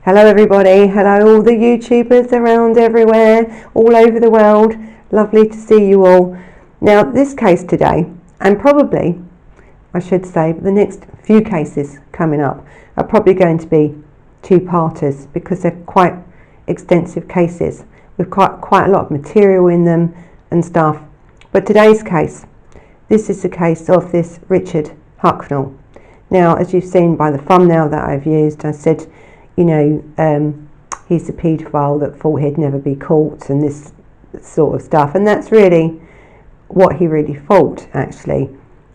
Hello everybody, hello all the YouTubers around everywhere, all over the world. Lovely to see you all. Now this case today, and probably, I should say, the next few cases coming up are probably going to be two-parters because they're quite extensive cases with quite a lot of material in them and stuff. But today's case, this is the case of this Richard Hucknell. Now, as you've seen by the thumbnail that I've used, I said, you know, he's a paedophile that thought he'd never be caught and this sort of stuff. And that's really what he really thought, actually.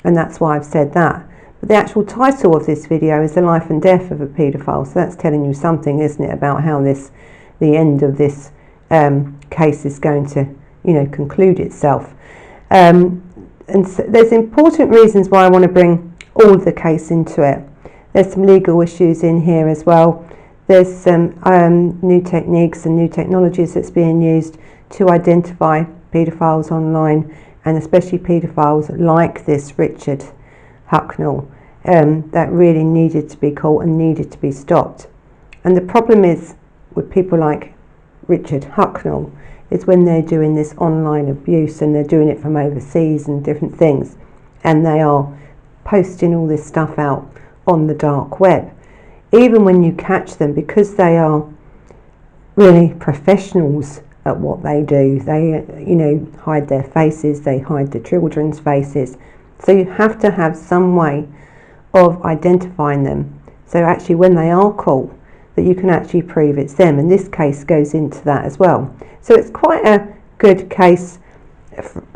And that's why I've said that. But the actual title of this video is The Life and Death of a Paedophile. So that's telling you something, isn't it, about how the end of this case is going to, you know, conclude itself. And so there's important reasons why I want to bring all of the case into it. There's some legal issues in here as well. There's some new techniques and new technologies that's being used to identify paedophiles online, and especially paedophiles like this Richard Hucknell, that really needed to be caught and needed to be stopped. And the problem is with people like Richard Hucknell is when they're doing this online abuse and they're doing it from overseas and different things, and they are posting all this stuff out on the dark web. Even when you catch them, because they are really professionals at what they do, they, you know, hide their faces, they hide the children's faces. So you have to have some way of identifying them. So actually when they are caught, that you can actually prove it's them. And this case goes into that as well. So it's quite a good case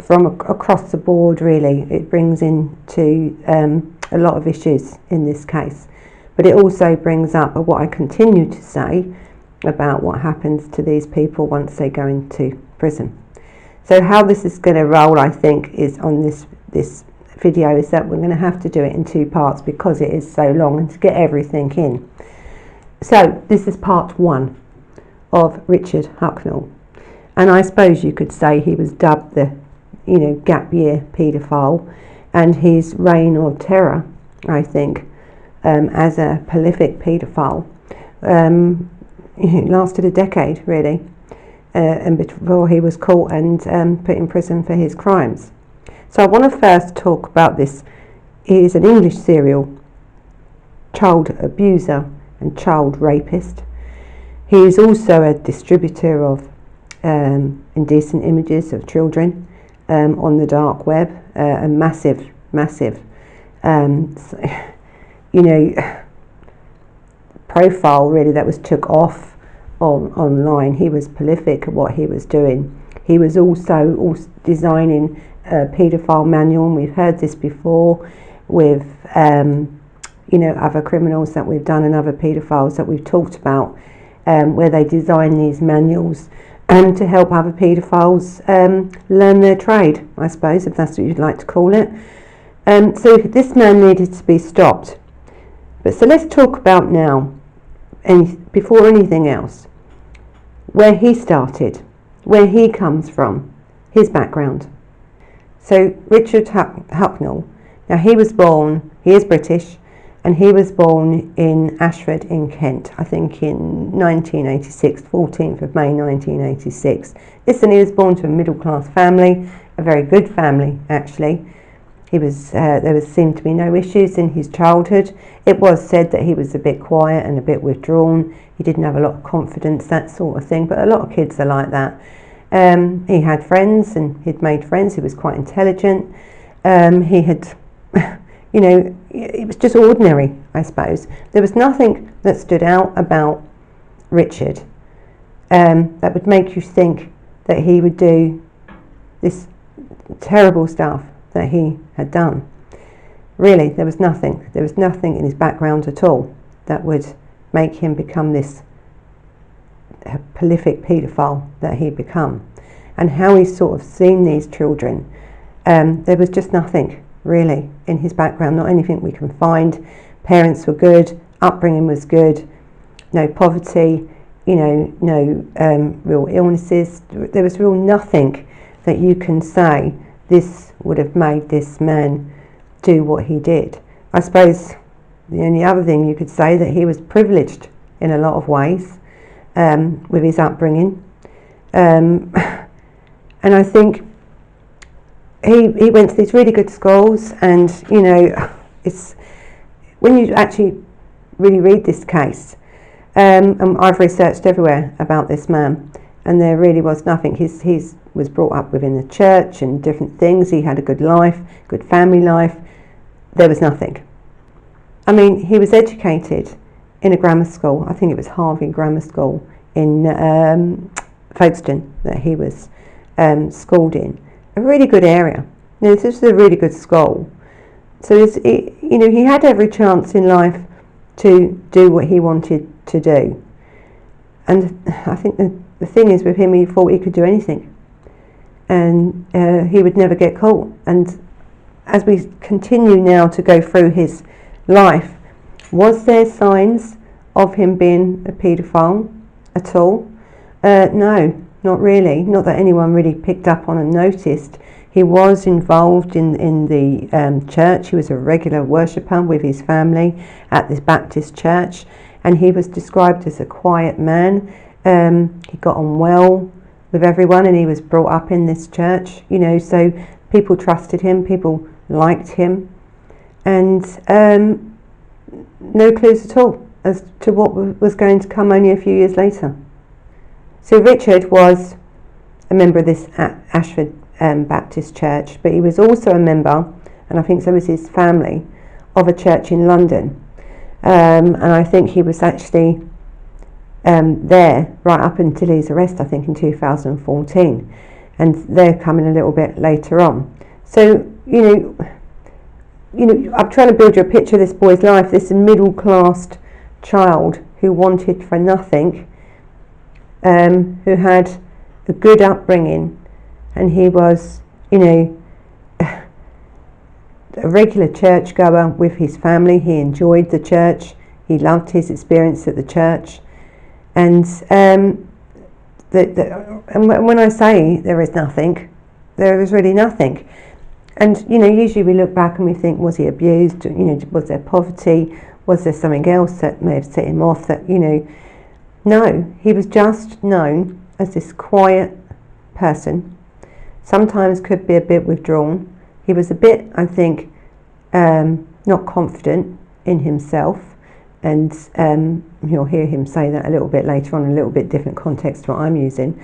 from across the board, really. It brings into a lot of issues in this case. But it also brings up what I continue to say about what happens to these people once they go into prison. So how this is going to roll, I think, is on this video, is that we're going to have to do it in two parts because it is so long and to get everything in. So this is part one of Richard Hucknell. And I suppose you could say he was dubbed the, you know, gap year paedophile, and his reign of terror, I think, as a prolific paedophile, lasted a decade, really, and before he was caught and put in prison for his crimes. So I want to first talk about this. He is an English serial child abuser and child rapist. He is also a distributor of indecent images of children on the dark web, a massive, you know, profile really that was took off online. He was prolific at what he was doing. He was also designing a paedophile manual, and we've heard this before with you know, other criminals that we've done and other paedophiles that we've talked about, where they design these manuals to help other paedophiles learn their trade, I suppose, if that's what you'd like to call it. So this man needed to be stopped. But so let's talk about now, and before anything else, where he started, where he comes from, his background. So Richard Hucknell, now he was born, he is British, and he was born in Ashford in Kent, I think in 1986, 14th of May 1986. Listen, he was born to a middle-class family, a very good family actually. There seemed to be no issues in his childhood. It was said that he was a bit quiet and a bit withdrawn. He didn't have a lot of confidence, that sort of thing, but a lot of kids are like that. He had friends and he'd made friends. He was quite intelligent. He had, you know, it was just ordinary, I suppose. There was nothing that stood out about Richard that would make you think that he would do this terrible stuff that he had done. Really, there was nothing. There was nothing in his background at all that would make him become this prolific paedophile that he'd become. And how he's sort of seen these children, there was just nothing really in his background, not anything we can find. Parents were good, upbringing was good, no poverty, you know, no real illnesses. There was real nothing that you can say this would have made this man do what he did. I suppose the only other thing you could say that he was privileged in a lot of ways with his upbringing. And I think he went to these really good schools, and it's when you actually really read this case, and I've researched everywhere about this man, and there really was nothing. He was brought up within the church and different things. He had a good life, good family life. There was nothing. I mean, he was educated in a grammar school. I think it was Harvey Grammar School in Folkestone that he was schooled in. A really good area. This was a really good school. So he had every chance in life to do what he wanted to do. And I think the thing is with him, he thought he could do anything. And he would never get caught. And as we continue now to go through his life, was there signs of him being a paedophile at all? No, not really. Not that anyone really picked up on and noticed. He was involved in the church. He was a regular worshipper with his family at this Baptist church, and he was described as a quiet man. He got on well with everyone, and he was brought up in this church, so people trusted him, people liked him, and no clues at all as to what was going to come only a few years later. So Richard was a member of this Ashford Baptist church, but he was also a member, and I think so was his family, of a church in London, and I think he was actually there right up until his arrest, I think in 2014, and they're coming a little bit later on. So I'm trying to build you a picture of this boy's life, this middle-class child who wanted for nothing, who had a good upbringing, and he was, a regular churchgoer with his family. He enjoyed the church. He loved his experience at the church. And and when I say there is nothing, there is really nothing. And usually we look back and we think, was he abused? Was there poverty? Was there something else that may have set him off? That no, he was just known as this quiet person. Sometimes could be a bit withdrawn. He was a bit, I think, not confident in himself, and you'll hear him say that a little bit later on, in a little bit different context to what I'm using.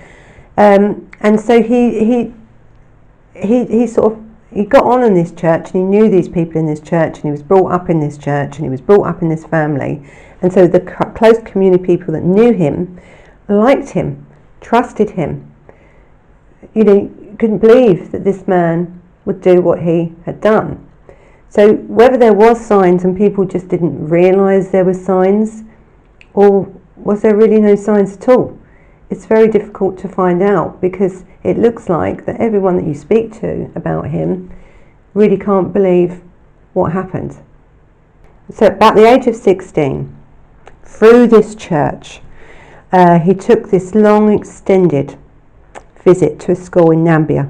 And so he got on in this church, and he knew these people in this church, and he was brought up in this church, and he was brought up in this family, and so the close community of people that knew him liked him, trusted him. Couldn't believe that this man would do what he had done. So whether there was signs and people just didn't realise there were signs, or was there really no signs at all, it's very difficult to find out, because it looks like that everyone that you speak to about him really can't believe what happened. So about the age of 16, through this church, he took this long extended visit to a school in Namibia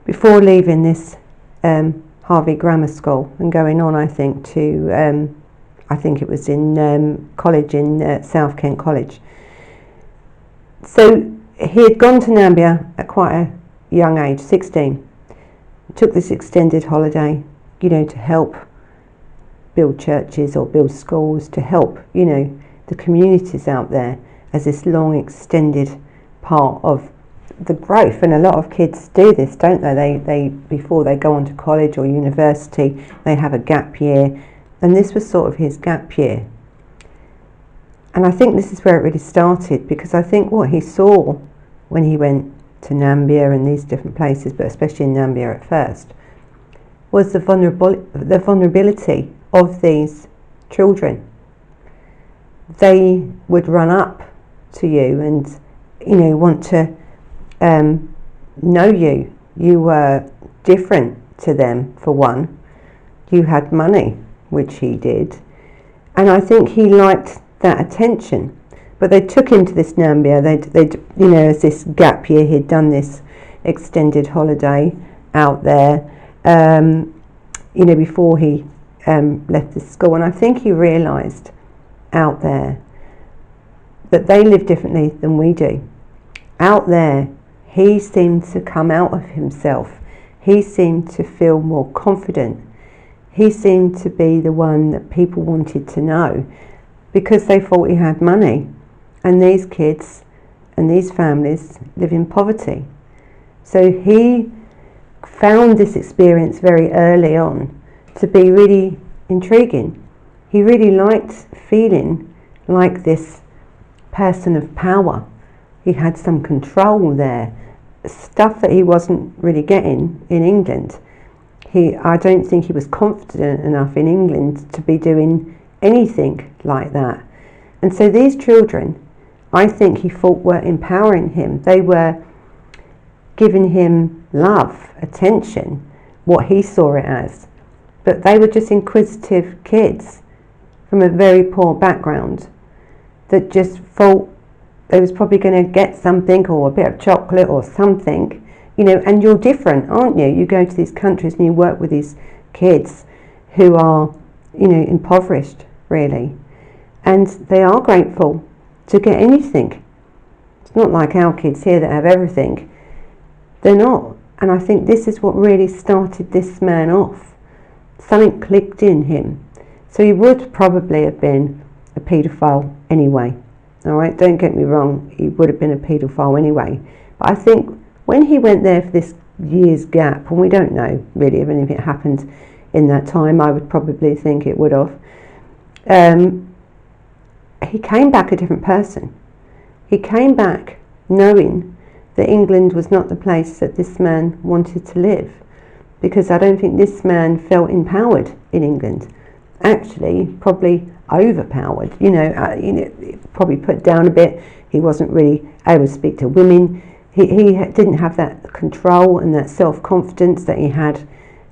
before leaving this Harvey Grammar School and going on, I think, to I think it was in college in South Kent College. So he had gone to Namibia at quite a young age, 16. Took this extended holiday, to help build churches or build schools, to help, the communities out there as this long extended part of the growth. And a lot of kids do this, don't they? They before they go on to college or university, they have a gap year, and this was sort of his gap year. And I think this is where it really started, because I think what he saw when he went to Namibia and these different places, but especially in Namibia at first, was the vulnerability of these children. They would run up to you and want to know you. You were different to them, for one. You had money, which he did, and I think he liked that attention. But they took him to this Namibia. They as this gap year, he'd done this extended holiday out there, before he left the school. And I think he realised out there, that they live differently than we do. Out there, he seemed to come out of himself. He seemed to feel more confident. He seemed to be the one that people wanted to know because they thought he had money. And these kids and these families live in poverty. So he found this experience very early on to be really intriguing. He really liked feeling like this person of power. He had some control there, stuff that he wasn't really getting in England. I don't think he was confident enough in England to be doing anything like that. And so these children, I think he thought were empowering him. They were giving him love, attention, what he saw it as. But they were just inquisitive kids from a very poor background that just thought they was probably going to get something, or a bit of chocolate or something, and you're different, aren't you? You go to these countries and you work with these kids who are, impoverished, really. And they are grateful to get anything. It's not like our kids here that have everything. They're not. And I think this is what really started this man off. Something clicked in him. So he would probably have been a paedophile anyway. All right, don't get me wrong, he would have been a paedophile anyway. But I think when he went there for this year's gap, and we don't know really if anything happened in that time, I would probably think it would have, he came back a different person. He came back knowing that England was not the place that this man wanted to live, because I don't think this man felt empowered in England. Actually, probably overpowered, probably put down a bit. He wasn't really able to speak to women. He didn't have that control and that self-confidence that he had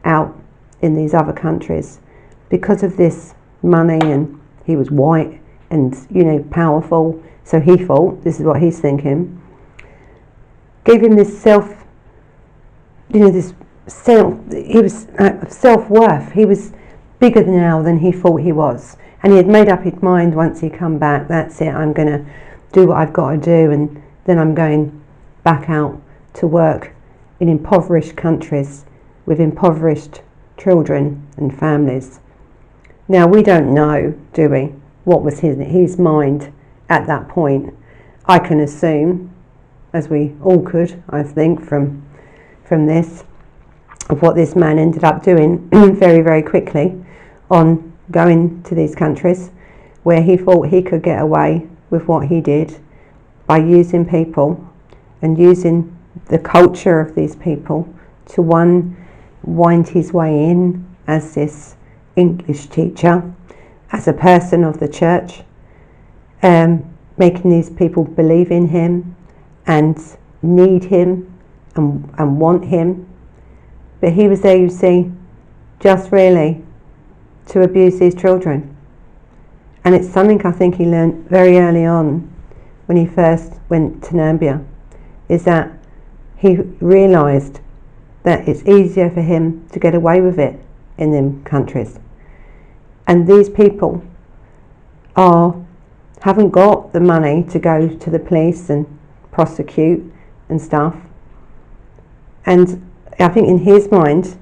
out in these other countries because of this money, and he was white and powerful, so he thought, this is what he's thinking, gave him this he was self-worth. He was bigger now than he thought he was, and he had made up his mind once he come back, that's it, I'm going to do what I've got to do, and then I'm going back out to work in impoverished countries with impoverished children and families. Now, we don't know, do we, what was his mind at that point. I can assume, as we all could, I think, from this, of what this man ended up doing very, very quickly on going to these countries where he thought he could get away with what he did by using people and using the culture of these people to wind his way in as this English teacher, as a person of the church, making these people believe in him and need him and want him. But he was there, you see, just really to abuse these children. And it's something I think he learned very early on when he first went to Namibia, is that he realised that it's easier for him to get away with it in them countries. And these people haven't got the money to go to the police and prosecute and stuff. And I think in his mind,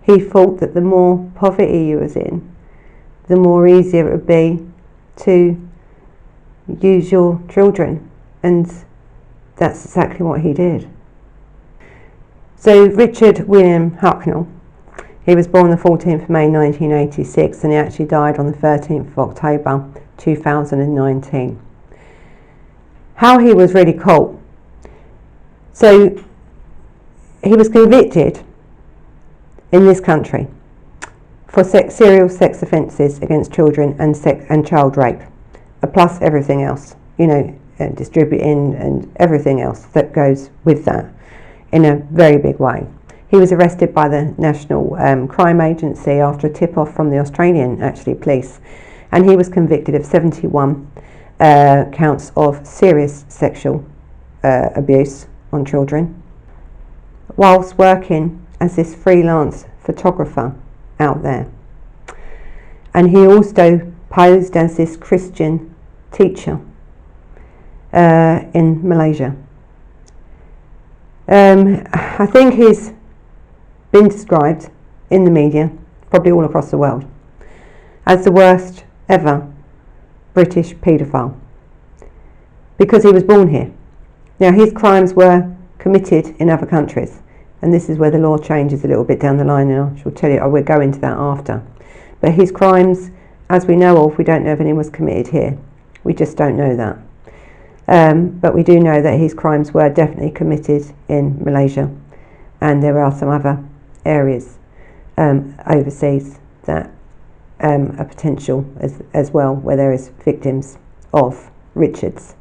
he thought that the more poverty you was in, the more easier it would be to use your children. And that's exactly what he did. So Richard William Hucknell, he was born the 14th of May 1986, and he actually died on the 13th of October 2019. How he was really caught. So he was convicted in this country for serial sex offences against children and child rape, plus everything else, distributing and everything else that goes with that in a very big way. He was arrested by the National Crime Agency after a tip-off from the Australian police, and he was convicted of 71 counts of serious sexual abuse on children whilst working as this freelance photographer out there. And he also posed as this Christian teacher in Malaysia. I think he's been described in the media, probably all across the world, as the worst ever British paedophile, because he was born here. Now, his crimes were committed in other countries, and this is where the law changes a little bit down the line, and I shall tell you, I will go into that after. But his crimes, as we know of, we don't know if any was committed here. We just don't know that. But we do know that his crimes were definitely committed in Malaysia, and there are some other areas overseas that are potential as well, where there is victims of Richard's.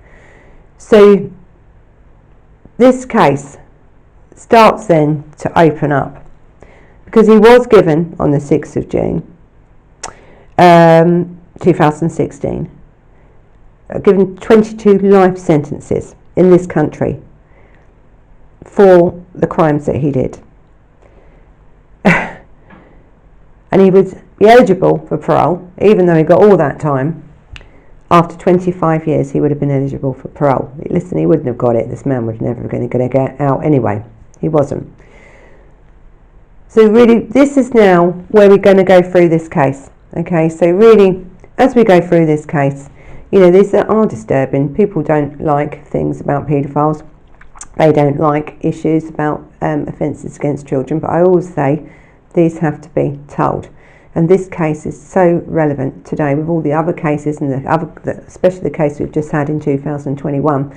So this case starts then to open up, because he was given on the 6th of June 2016, given 22 life sentences in this country for the crimes that he did. And he would be eligible for parole, even though he got all that time. After 25 years, he would have been eligible for parole. Listen, he wouldn't have got it. This man was never going to get out anyway. He wasn't. So really, this is now where we're going to go through this case. Okay, so really, as we go through this case, you know, these are disturbing. People don't like things about paedophiles. They don't like issues about offences against children. But I always say these have to be told. And this case is so relevant today with all the other cases, and especially the case we've just had in 2021,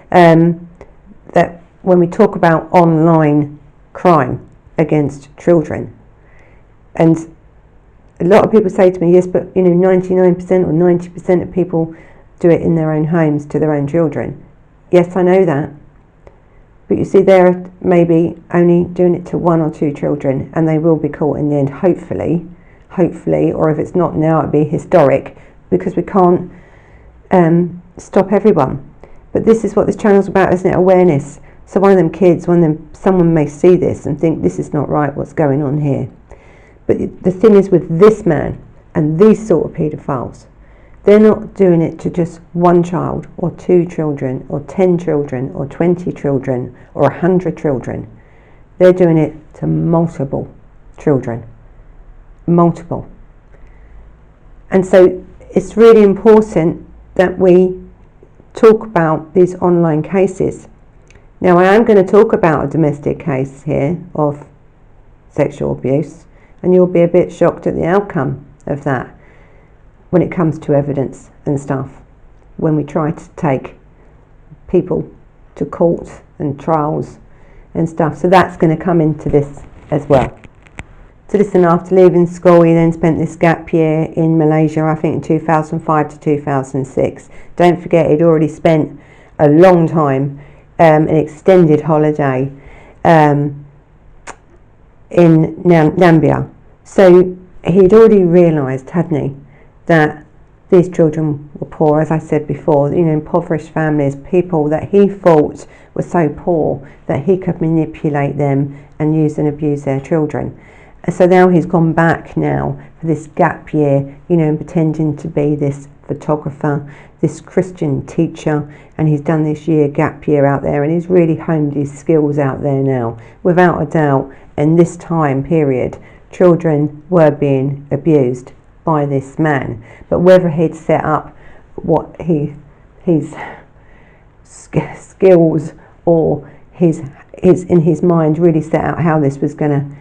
that when we talk about online crime against children, and a lot of people say to me, yes, but 99% or 90% of people do it in their own homes to their own children. Yes, I know that. But you see, they're maybe only doing it to 1 or 2 children, and they will be caught in the end, hopefully, or if it's not now, it'll be historic, because we can't stop everyone. But this is what this channel's about, isn't it? Awareness. So one of them kids, someone may see this and think, this is not right, what's going on here. But the thing is, with this man and these sort of paedophiles, they're not doing it to just 1 child or 2 children or 10 children or 20 children or 100 children. They're doing it to multiple children. Multiple. And so it's really important that we talk about these online cases. Now, I am going to talk about a domestic case here of sexual abuse, and you'll be a bit shocked at the outcome of that when it comes to evidence and stuff, when we try to take people to court and trials and stuff. So that's going to come into this as well. So listen, after leaving school, he then spent this gap year in Malaysia, I think in 2005 to 2006. Don't forget, he'd already spent a long time, an extended holiday in Namibia. So he'd already realised, hadn't he, that these children were poor, as I said before, impoverished families, people that he thought were so poor that he could manipulate them and use and abuse their children. So now he's gone back now for this gap year, and pretending to be this photographer, this Christian teacher, and he's done this gap year out there, and he's really honed his skills out there now. Without a doubt, in this time period, children were being abused by this man. But whether he'd set up what his skills or his in his mind really set out how this was going to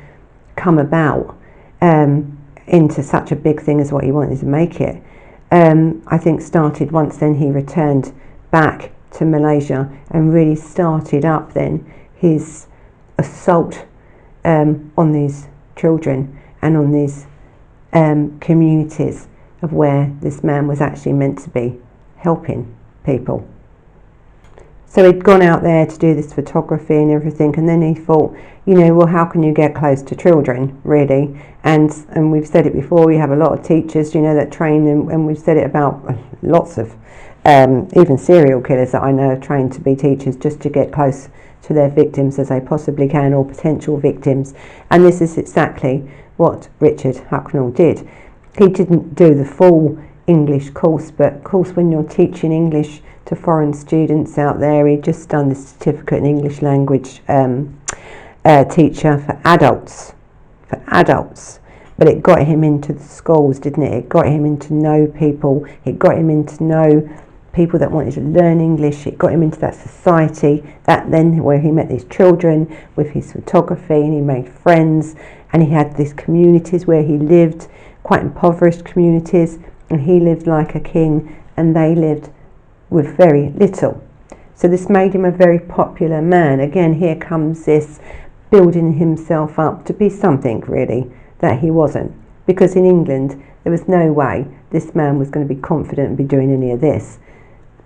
come about into such a big thing as what he wanted to make it, I think started once then he returned back to Malaysia and really started up then his assault on these children and on these communities of where this man was actually meant to be helping people. So he'd gone out there to do this photography and everything, and then he thought, well, how can you get close to children, really? And we've said it before, we have a lot of teachers, that train, and we've said it about lots of, even serial killers that I know are trained to be teachers just to get close to their victims as they possibly can, or potential victims. And this is exactly what Richard Hucknell did. He didn't do the full English course, but of course when you're teaching English to foreign students out there, he'd just done the certificate in English language teacher for adults, but it got him into the schools, didn't it? It got him into know people, it got him into know people that wanted to learn English, it got him into that society, that then where he met these children with his photography, and he made friends, and he had these communities where he lived, quite impoverished communities, and he lived like a king and they lived with very little. So this made him a very popular man. Again, here comes this building himself up to be something really that he wasn't, because in England there was no way this man was going to be confident and be doing any of this,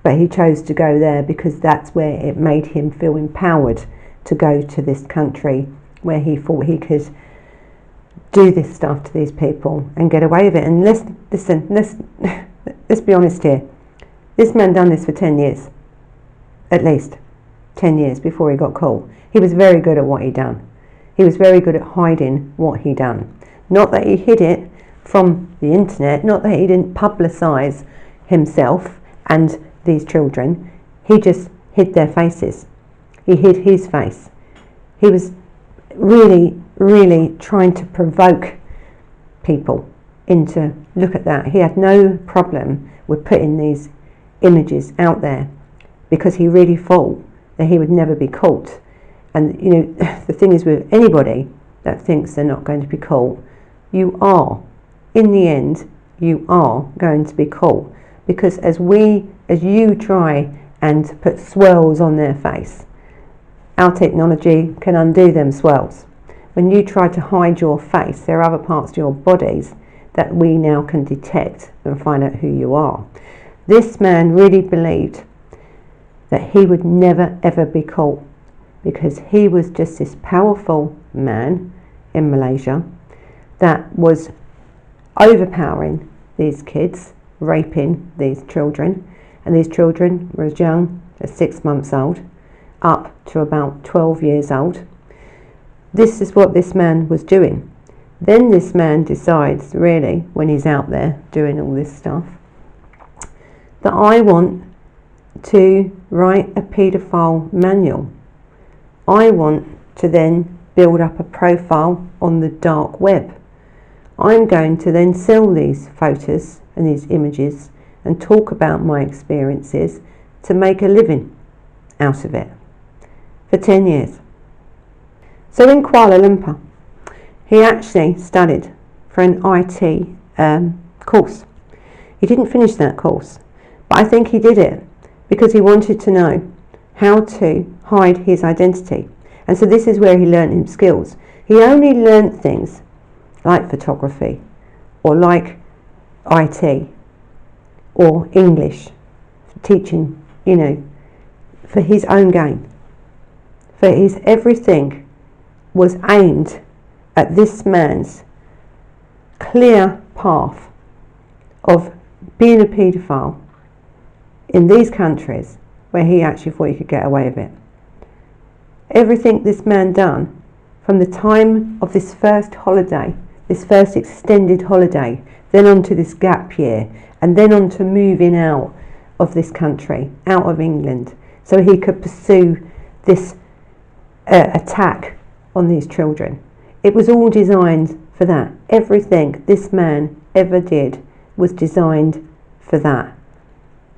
but he chose to go there because that's where it made him feel empowered to go to this country where he thought he could do this stuff to these people and get away with it. And let's be honest here, this man done this for 10 years, at least 10 years before he got caught. He was very good at what he done. He was very good at hiding what he done. Not that he hid it from the internet, not that he didn't publicise himself and these children, he just hid their faces. He hid his face. He was really trying to provoke people into, look at that. He had no problem with putting these images out there because he really thought that he would never be caught. And you know, the thing is with anybody that thinks they're not going to be caught, you are, in the end, you are going to be caught, because as you try and put swirls on their face, our technology can undo them swirls. When you try to hide your face, there are other parts of your bodies that we now can detect and find out who you are. This man really believed that he would never ever be caught, because he was just this powerful man in Malaysia that was overpowering these kids, raping these children, and these children were as young as 6 months old up to about 12 years old. This is what this man was doing. Then this man decides, really, when he's out there doing all this stuff, that I want to write a paedophile manual. I want to then build up a profile on the dark web. I'm going to then sell these photos and these images and talk about my experiences to make a living out of it for 10 years. So in Kuala Lumpur, he actually studied for an IT course. He didn't finish that course, but I think he did it because he wanted to know how to hide his identity. And so this is where he learned his skills. He only learned things like photography or like IT or English, teaching, you know, for his own gain. For his everything was aimed at this man's clear path of being a paedophile in these countries where he actually thought he could get away with it. Everything this man done from the time of this first holiday, this first extended holiday, then on to this gap year, and then on to moving out of this country, out of England, so he could pursue this attack on these children. It was all designed for that. Everything this man ever did was designed for that.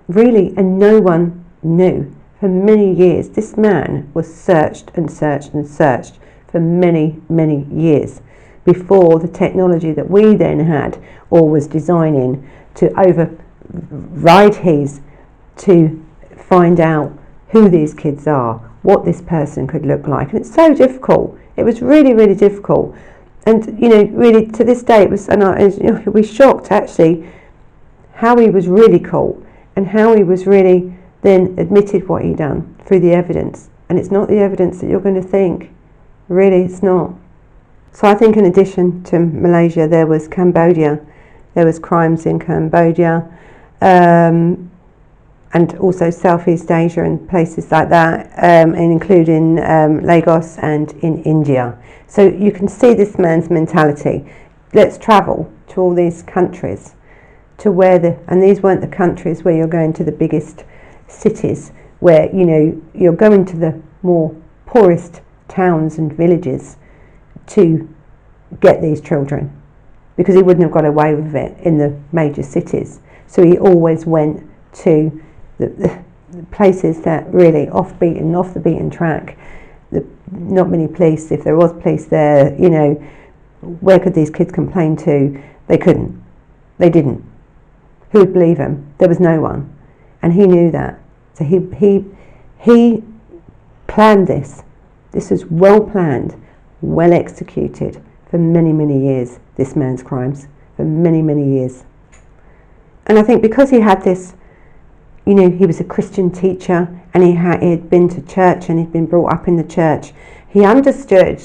Really, and no one knew. For many years, this man was searched and searched and searched for many, many years before the technology that we then had or was designing to override his, to find out who these kids are, what this person could look like. And it's so difficult. It was really, really difficult. And, you know, really to this day, it was, and you'll be shocked actually how he was really caught and how he was really then admitted what he'd done through the evidence. And it's not the evidence that you're going to think. Really, it's not. So I think in addition to Malaysia, there was Cambodia. There was crimes in Cambodia, and also Southeast Asia and places like that, and including Lagos and in India. So you can see this man's mentality. Let's travel to all these countries to where and these weren't the countries where you're going to the biggest cities, where, you know, you're going to the more poorest towns and villages to get these children, because he wouldn't have got away with it in the major cities. So he always went to the places that really off the beaten track. Not many police, if there was police there, you know, where could these kids complain to? They couldn't. They didn't. Who would believe him? There was no one. And he knew that. So he planned this. This was well planned, well executed for many, many years, this man's crimes, for many, many years. And I think because he had this, you know, he was a Christian teacher, and he had been to church, and he'd been brought up in the church, he understood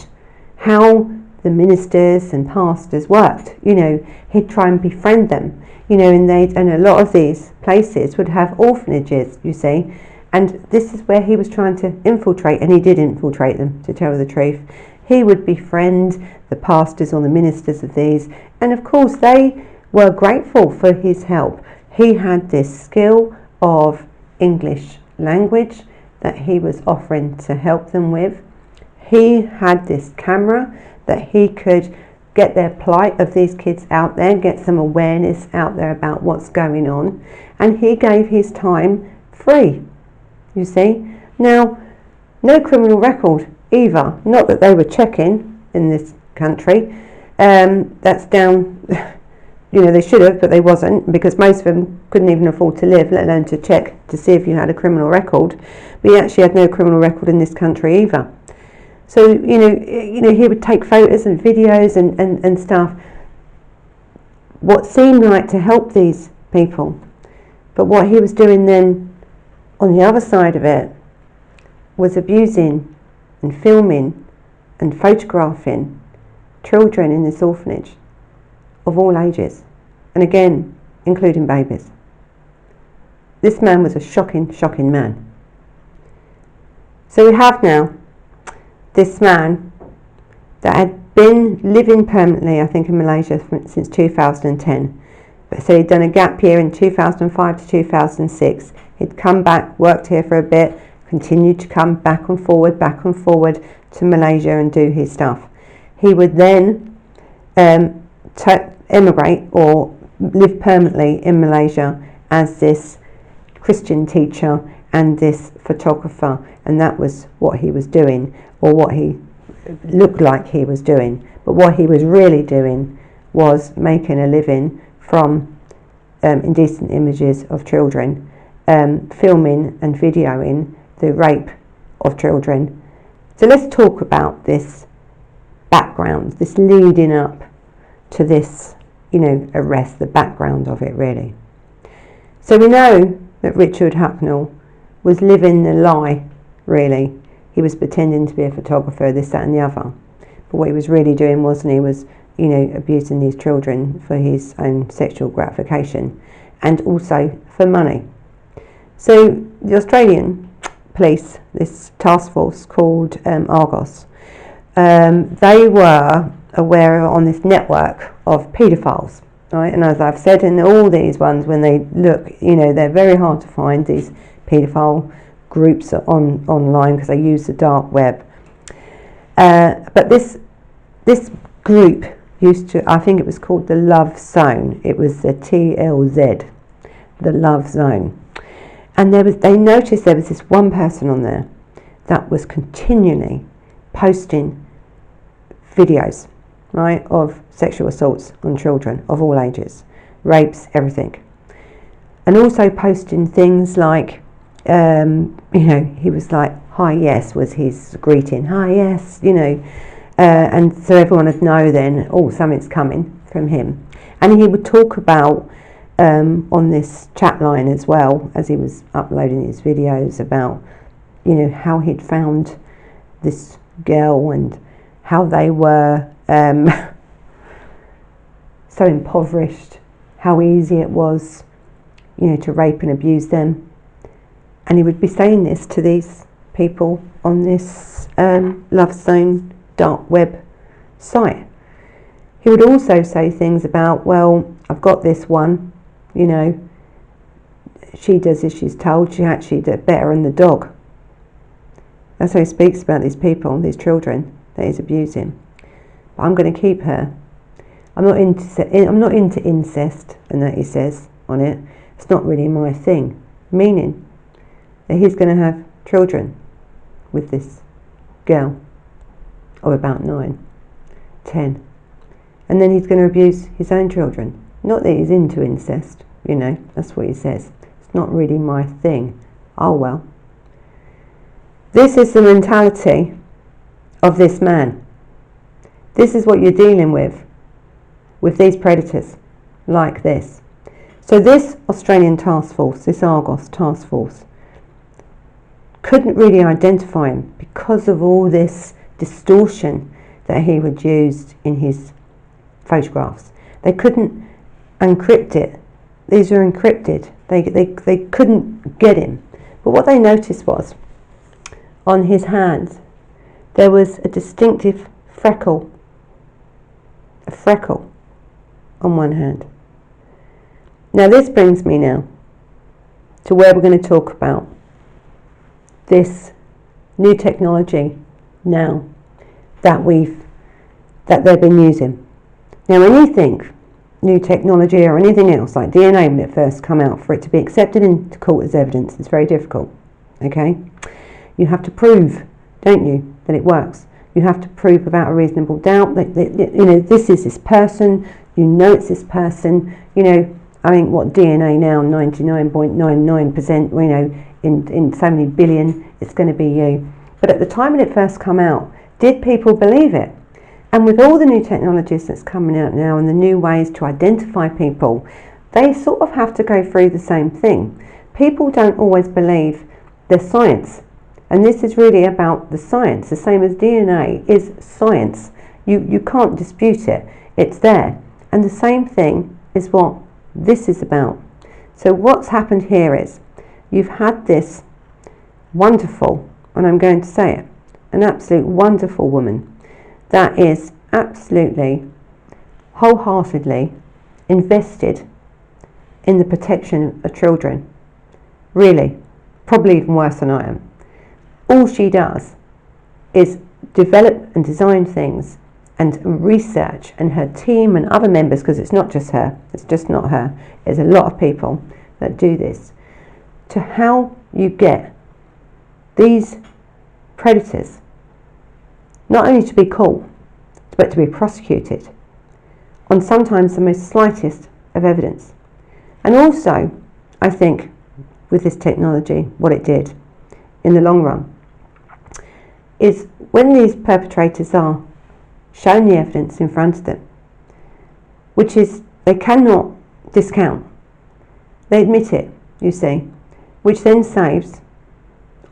how the ministers and pastors worked. You know, he'd try and befriend them, you know, and a lot of these places would have orphanages, you see, and this is where he was trying to infiltrate, and he did infiltrate them, to tell the truth. He would befriend the pastors or the ministers of these, and of course they were grateful for his help. He had this skill of English language that he was offering to help them with. He had this camera that he could get their plight of these kids out there, get some awareness out there about what's going on, and he gave his time free, you see. Now, no criminal record either, not that they were checking in this country. That's down, you know, they should have, but they wasn't, because most of them couldn't even afford to live, let alone to check to see if you had a criminal record. But he actually had no criminal record in this country either. So, you know, he would take photos and videos and stuff, what seemed like to help these people. But what he was doing then, on the other side of it, was abusing and filming and photographing children in this orphanage of all ages, and again, including babies. This man was a shocking, shocking man. So we have now this man that had been living permanently, I think, in Malaysia since 2010. But so he'd done a gap year in 2005 to 2006. He'd come back, worked here for a bit, continued to come back and forward to Malaysia and do his stuff. He would then emigrate or live permanently in Malaysia as this Christian teacher and this photographer, and that was what he was doing, or what he looked like he was doing. But what he was really doing was making a living from indecent images of children, filming and videoing the rape of children. So let's talk about this background, this leading up to this, you know, arrest, the background of it really. So we know that Richard Hucknell was living the lie, really. He was pretending to be a photographer, this, that and the other. But what he was really doing he was, you know, abusing these children for his own sexual gratification, and also for money. So the Australian police, this task force called Argos, they were aware on this network of paedophiles, right? And as I've said in all these ones, when they look, you know, they're very hard to find, these paedophile groups online, because they use the dark web. But this group used to, I think it was called the Love Zone. It was the TLZ, the Love Zone. And they noticed there was this one person on there that was continually posting videos, right, of sexual assaults on children of all ages, rapes, everything. And also posting things like, you know, he was like, "Hi, yes," was his greeting. "Hi, yes," you know. And so everyone would know then, oh, something's coming from him. And he would talk about, on this chat line as well, as he was uploading his videos, about, you know, how he'd found this girl and how they were so impoverished, how easy it was, you know, to rape and abuse them. And he would be saying this to these people on this Love Zone dark web site. He would also say things about, well, I've got this one, you know, she does as she's told. She actually did better than the dog. That's how he speaks about these people, these children that he's abusing. But I'm going to keep her. I'm not into incest, and that he says on it. It's not really my thing. Meaning that he's going to have children with this girl of about 9, 10. And then he's going to abuse his own children. Not that he's into incest, you know, that's what he says. It's not really my thing. Oh well. This is the mentality of this man. This is what you're dealing with these predators like this. So this Australian task force, this Argos task force, couldn't really identify him because of all this distortion that he would use in his photographs. They couldn't encrypt it. These are encrypted. They couldn't get him. But what they noticed was, on his hands, there was a distinctive freckle. A freckle on one hand. Now this brings me now to where we're going to talk about this new technology now that they've been using. Now when you think new technology or anything else like DNA when it first come out, for it to be accepted into court as evidence, it's very difficult. Okay? You have to prove, don't you, that it works. You have to prove without a reasonable doubt that you know, this is this person, you know it's this person, you know, I mean, what DNA now, 99.99%, you know, in so many billion, it's going to be you. But at the time when it first come out, did people believe it? And with all the new technologies that's coming out now and the new ways to identify people, they sort of have to go through the same thing. People don't always believe the science. And this is really about the science. The same as DNA is science. You can't dispute it. It's there. And the same thing is what this is about. So what's happened here is you've had this wonderful, and I'm going to say it, an absolute wonderful woman that is absolutely wholeheartedly invested in the protection of children. Really, probably even worse than I am. All she does is develop and design things and research, and her team and other members, because it's not just her, it's just not her, there's a lot of people that do this, to how you get these predators not only to be caught, but to be prosecuted on sometimes the most slightest of evidence. And also, I think, with this technology, what it did in the long run is when these perpetrators are shown the evidence in front of them, which is they cannot discount, they admit it, you see, which then saves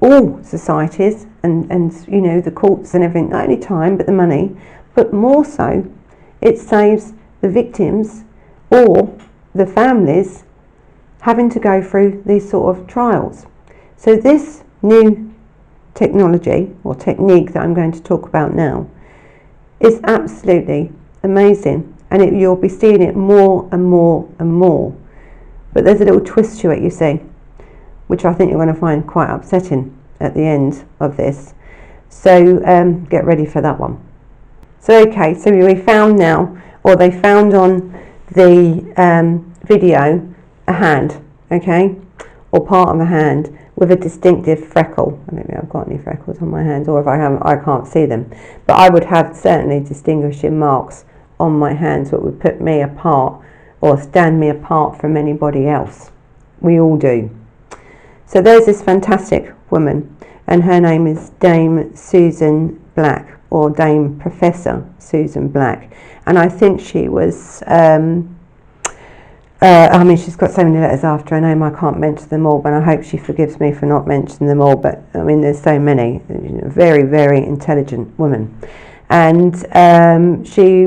all societies and you know, the courts and everything, not only time but the money, but more so it saves the victims or the families having to go through these sort of trials. So this new technology or technique that I'm going to talk about now is absolutely amazing, and you'll be seeing it more and more and more. But there's a little twist to it, you see, which I think you're going to find quite upsetting at the end of this. So get ready for that one. So okay, so we found now, or they found on the video, a hand, okay, or part of a hand with a distinctive freckle. I don't know if I've got any freckles on my hands, or if I haven't, I can't see them. But I would have certainly distinguishing marks on my hands that would put me apart or stand me apart from anybody else. We all do. So there's this fantastic woman, and her name is Dame Susan Black, or Dame Professor Susan Black. And I think she was I mean, she's got so many letters after her name, I can't mention them all, but I hope she forgives me for not mentioning them all. But I mean, there's so many. Very, very intelligent woman. And she,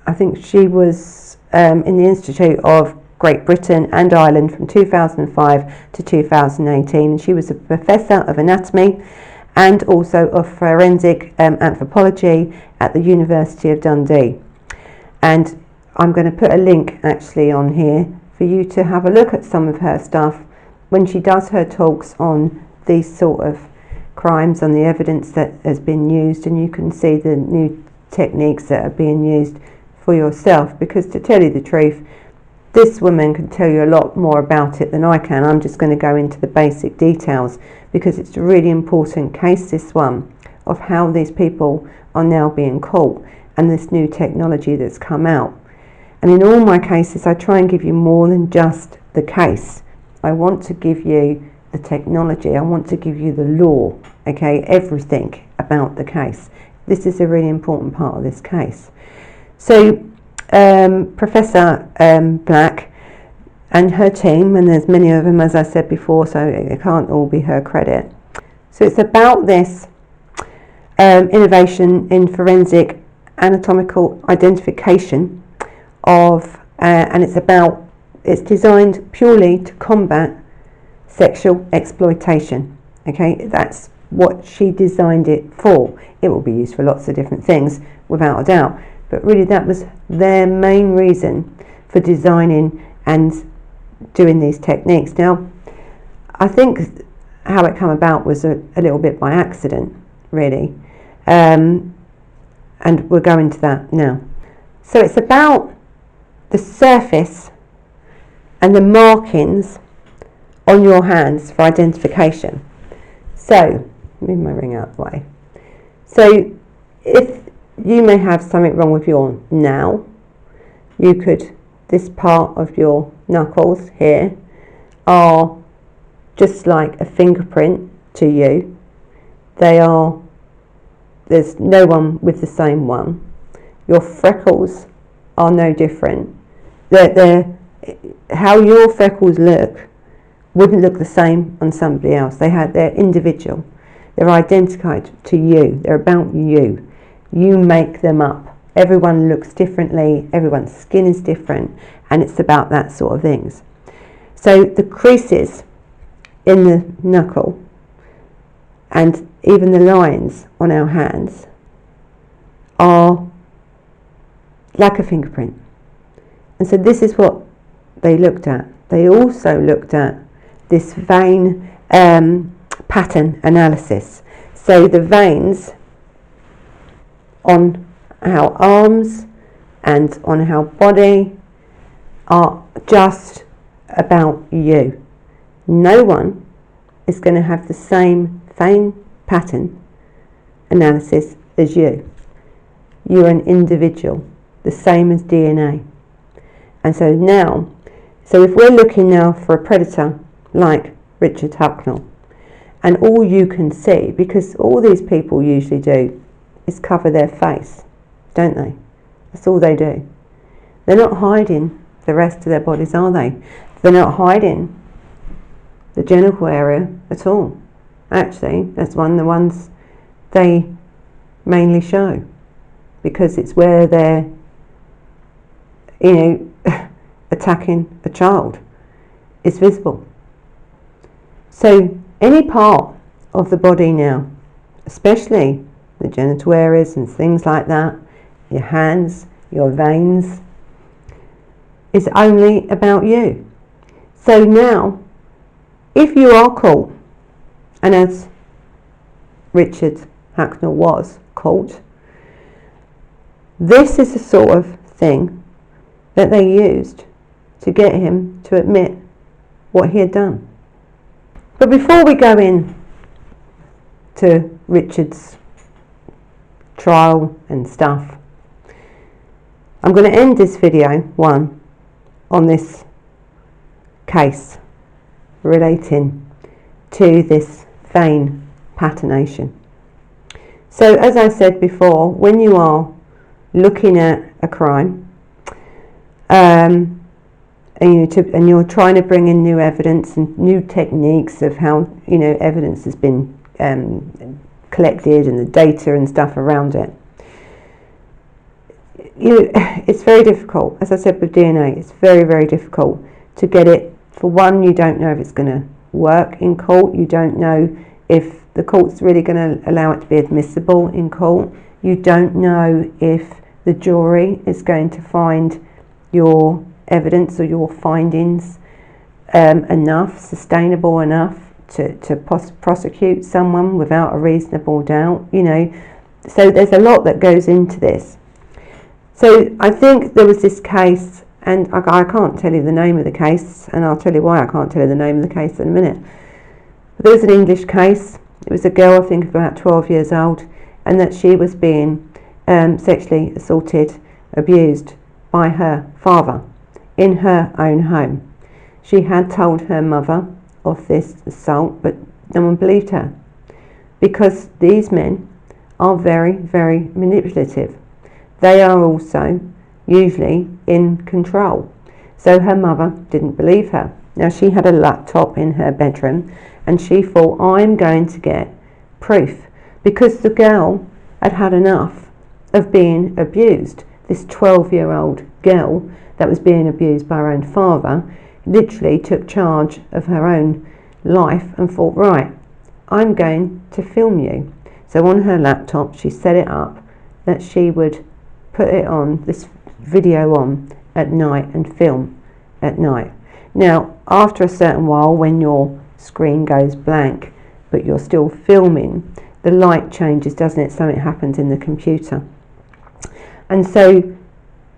I think she was in the Institute of Great Britain and Ireland from 2005 to 2018. And she was a professor of anatomy and also of forensic anthropology at the University of Dundee. And I'm going to put a link actually on here for you to have a look at some of her stuff when she does her talks on these sort of crimes and the evidence that has been used, and you can see the new techniques that are being used for yourself, because to tell you the truth, this woman can tell you a lot more about it than I can. I'm just going to go into the basic details because it's a really important case, this one, of how these people are now being caught and this new technology that's come out. And in all my cases, I try and give you more than just the case. I want to give you the technology. I want to give you the law, okay, everything about the case. This is a really important part of this case. So Professor Black and her team, and there's many of them, as I said before, so it can't all be her credit. So it's about this innovation in forensic anatomical identification of, and it's designed purely to combat sexual exploitation. Okay, that's what she designed it for. It will be used for lots of different things, without a doubt. But really that was their main reason for designing and doing these techniques. Now, I think how it came about was a little bit by accident, really. And we'll go into that now. So it's about the surface and the markings on your hands for identification. So, move my ring out of the way. So, if you may have something wrong with your nail, you could, this part of your knuckles here are just like a fingerprint to you. There's no one with the same one. Your freckles are no different. How your freckles look wouldn't look the same on somebody else. They're individual. They're identified to you. They're about you. You make them up. Everyone looks differently. Everyone's skin is different, and it's about that sort of things. So the creases in the knuckle and even the lines on our hands are like a fingerprint. And so this is what they looked at. They also looked at this vein pattern analysis. So the veins on our arms and on our body are just about you. No one is going to have the same vein pattern analysis as you. You're an individual, the same as DNA. And so if we're looking now for a predator like Richard Hucknell, and all you can see, because all these people usually do is cover their face, don't they? That's all they do. They're not hiding the rest of their bodies, are they? They're not hiding the genital area at all. Actually, that's one of the ones they mainly show, because it's where they're, attacking a child. It's visible. So any part of the body now, especially the genital areas and things like that, your hands, your veins, is only about you. So now, if you are caught, and as Richard Hacknell was caught, this is the sort of thing that they used to get him to admit what he had done. But before we go in to Richard's trial and stuff, I'm going to end this video, on this case relating to this vein patternation. So as I said before, when you are looking at a crime, and you're trying to bring in new evidence and new techniques of how evidence has been collected and the data and stuff around it, it's very difficult. As I said with DNA, it's very, very difficult to get it. For one, you don't know if it's going to work in court. You don't know if the court's really going to allow it to be admissible in court. You don't know if the jury is going to find your evidence or your findings enough, sustainable enough to prosecute someone without a reasonable doubt, So there's a lot that goes into this. So I think there was this case, and I can't tell you the name of the case, and I'll tell you why I can't tell you the name of the case in a minute. But there was an English case. It was a girl, I think about 12 years old, and that she was being sexually assaulted, abused by her father in her own home. She had told her mother of this assault, but no one believed her, because these men are very, very manipulative. They are also usually in control. So her mother didn't believe her. Now, she had a laptop in her bedroom, and she thought, I'm going to get proof, because the girl had had enough of being abused. This 12-year-old girl that was being abused by her own father literally took charge of her own life and thought, right, I'm going to film you. So on her laptop, she set it up that she would put it on, this video on at night, and film at night. Now, after a certain while, when your screen goes blank but you're still filming, the light changes, doesn't it? Something happens in the computer. And so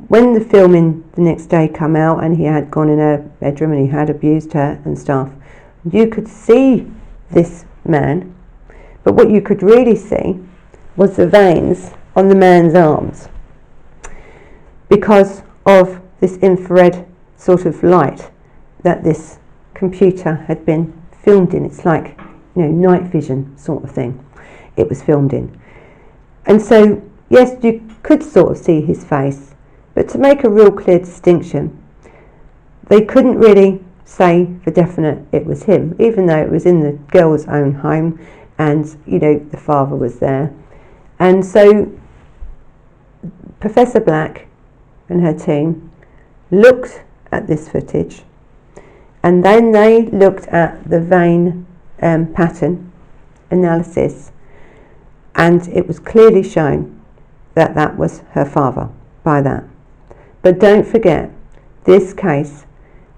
when the filming the next day come out, and he had gone in her bedroom and he had abused her and stuff, you could see this man, but what you could really see was the veins on the man's arms, because of this infrared sort of light that this computer had been filmed in. It's like, night vision sort of thing it was filmed in. And so, yes, you could sort of see his face, but to make a real clear distinction, they couldn't really say for definite it was him, even though it was in the girl's own home, and the father was there. And so Professor Black and her team looked at this footage, and then they looked at the vein pattern analysis, and it was clearly shown that that was her father by that. But don't forget, this case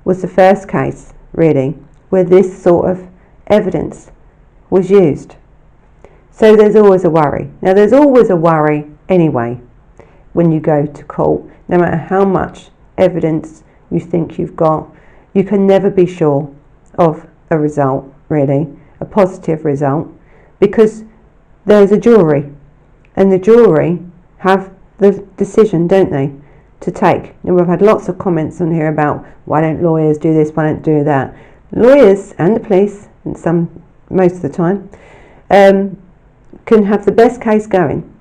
was the first case, really, where this sort of evidence was used. So there's always a worry. Now, there's always a worry anyway when you go to court. No matter how much evidence you think you've got, you can never be sure of a result, really, a positive result, because there's a jury, and the jury have the decision, don't they, to take. And we've had lots of comments on here about, why don't lawyers do this, why don't do that. Lawyers and the police, and most of the time, can have the best case going.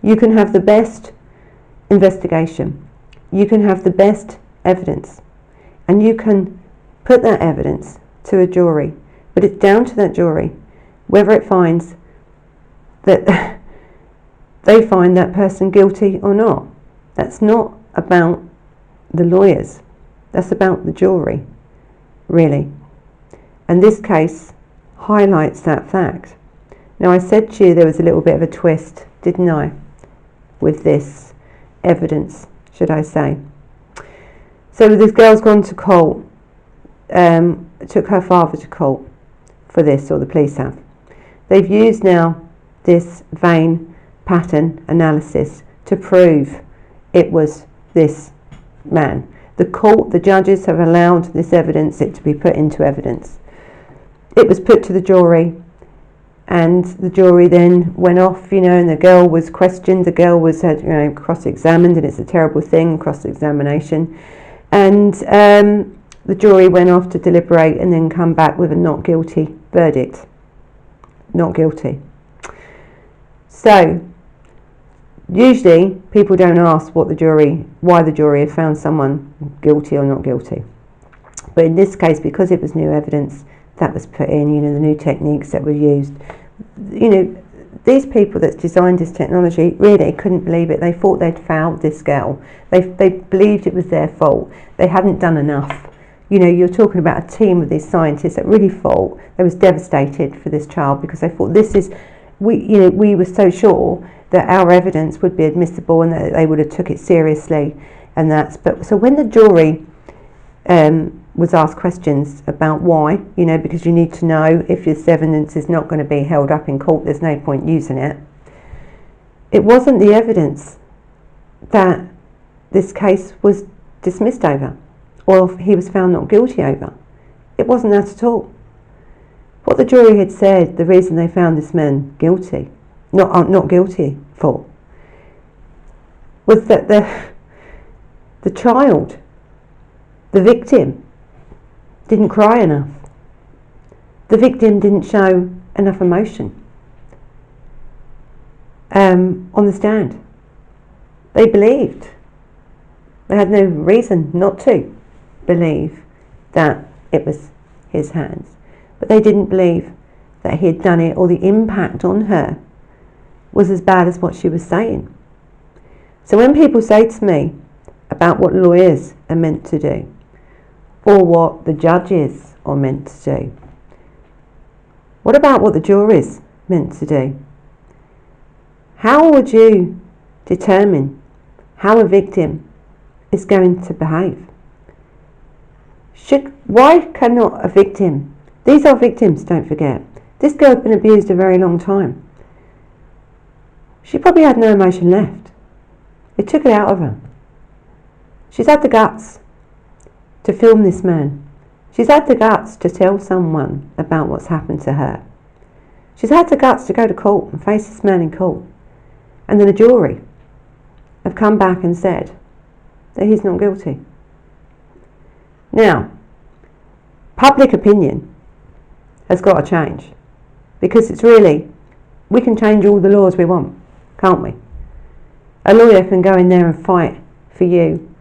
You can have the best investigation. You can have the best evidence, and you can put that evidence to a jury, but it's down to that jury whether it finds that they find that person guilty or not. That's not about the lawyers, that's about the jury, really. And this case highlights that fact. Now, I said to you there was a little bit of a twist, didn't I, with this evidence, should I say. So this girl's gone to court, took her father to court for this, or the police have. They've used now this vein pattern analysis to prove it was this man. The judges have allowed this evidence, it to be put into evidence. It was put to the jury, and the jury then went off, and the girl was questioned. The girl was cross-examined, and it's a terrible thing, cross-examination. And the jury went off to deliberate and then come back with a not guilty verdict. Not guilty. So, usually people don't ask why the jury have found someone guilty or not guilty. But in this case, because it was new evidence that was put in, the new techniques that were used, these people that designed this technology really couldn't believe it. They thought they'd fouled this girl. They believed it was their fault. They hadn't done enough. You're talking about a team of these scientists that really thought, they was devastated for this child, because they thought we were so sure that our evidence would be admissible and that they would have took it seriously. So when the jury was asked questions about why, because you need to know if this evidence is not going to be held up in court, there's no point using it. It wasn't the evidence that this case was dismissed over, or he was found not guilty over. It wasn't that at all. What the jury had said, the reason they found this man guilty, not guilty for, was that the child, the victim, didn't cry enough. The victim didn't show enough emotion on the stand. They believed. They had no reason not to believe that it was his hands. But they didn't believe that he had done it, or the impact on her was as bad as what she was saying. So when people say to me about what lawyers are meant to do, or what the judges are meant to do, what about what the jury's meant to do? How would you determine how a victim is going to behave? Why cannot a victim, these are victims, don't forget, this girl's been abused a very long time. She probably had no emotion left. It took it out of her. She's had the guts to film this man. She's had the guts to tell someone about what's happened to her. She's had the guts to go to court and face this man in court. And then the jury have come back and said that he's not guilty. Now, public opinion has got to change, because it's really, we can change all the laws we want, can't we? A lawyer can go in there and fight for you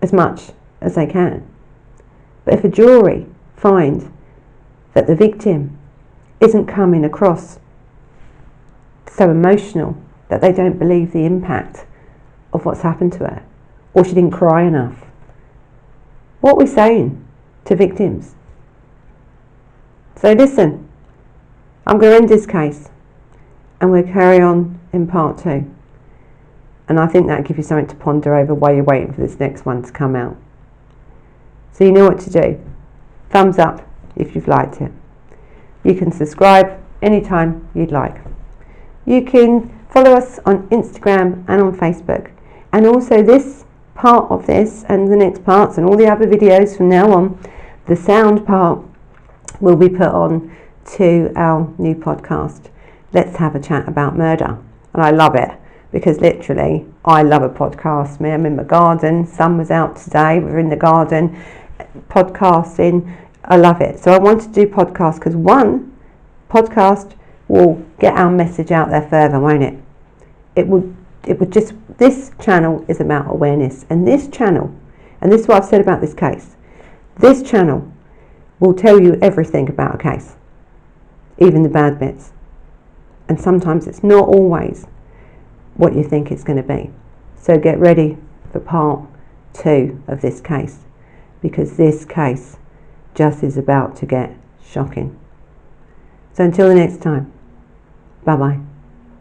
as much as they can. But if a jury find that the victim isn't coming across so emotional that they don't believe the impact of what's happened to her, or she didn't cry enough, what are we saying to victims? So listen, I'm going to end this case and we'll carry on in part 2. And I think that'll give you something to ponder over while you're waiting for this next one to come out. So you know what to do. Thumbs up if you've liked it. You can subscribe anytime you'd like. You can follow us on Instagram and on Facebook. And also this part of this and the next parts and all the other videos from now on, the sound part will be put on to our new podcast, Let's Have a Chat About Murder. And I love it, because literally I love a podcast. I'm in my garden, sun was out today, we're in the garden podcasting. I love it. So I want to do podcasts because one podcast will get our message out there further, won't it? It would just, this channel is about awareness, and this channel, and this is what I've said about this case, this channel will tell you everything about a case, even the bad bits. And sometimes it's not always what you think it's going to be. So get ready for part 2 of this case, because this case just is about to get shocking. So until the next time, bye bye.